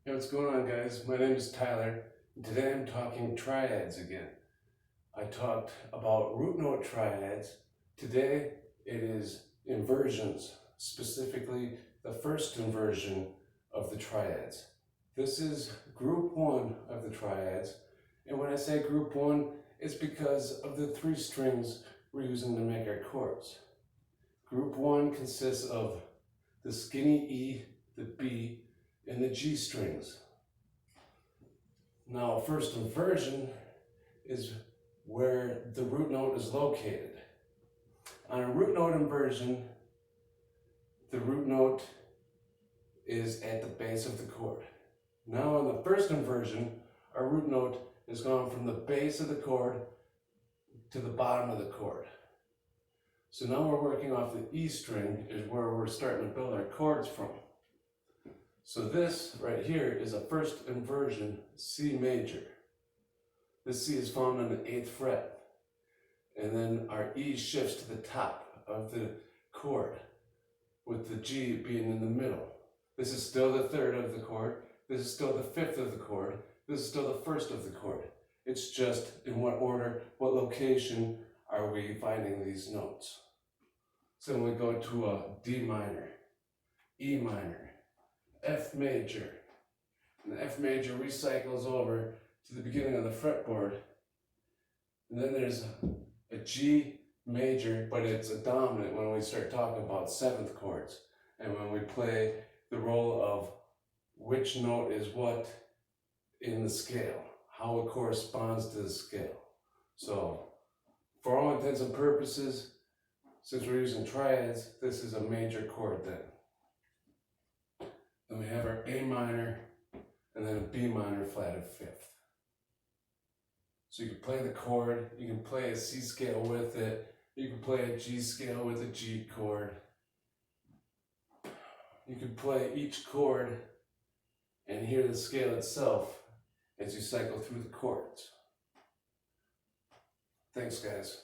Hey, what's going on, guys? My name is Tyler, and today I'm talking triads again. I talked about root note triads. Today it is inversions, specifically the first inversion of the triads. This is group one of the triads, and when I say group one, it's because of the three strings we're using to make our chords. Group one consists of the skinny E, the B, and the G strings. Now, first inversion is where the root note is located. On a root note inversion, the root note is at the base of the chord. Now, on the first inversion, our root note is gone from the base of the chord to the bottom of the chord. So now we're working off the E string, is where we're starting to build our chords from. So this right here is a first inversion C major. This C is found on the 8th fret. And then our E shifts to the top of the chord, with the G being in the middle. This is still the 3rd of the chord. This is still the 5th of the chord. This is still the 1st of the chord. It's just in what order, what location are we finding these notes. So when we go to a D minor, E minor, F major, and the F major recycles over to the beginning of the fretboard, and then there's a G major, but it's a dominant when we start talking about 7th chords, and when we play the role of which note is what in the scale, how it corresponds to the scale. So for all intents and purposes, since we're using triads, this is a major chord then. Then we have our A minor, and then a B minor flat of 5th. So you can play the chord, you can play a C scale with it, you can play a G scale with a G chord. You can play each chord and hear the scale itself as you cycle through the chords. Thanks, guys.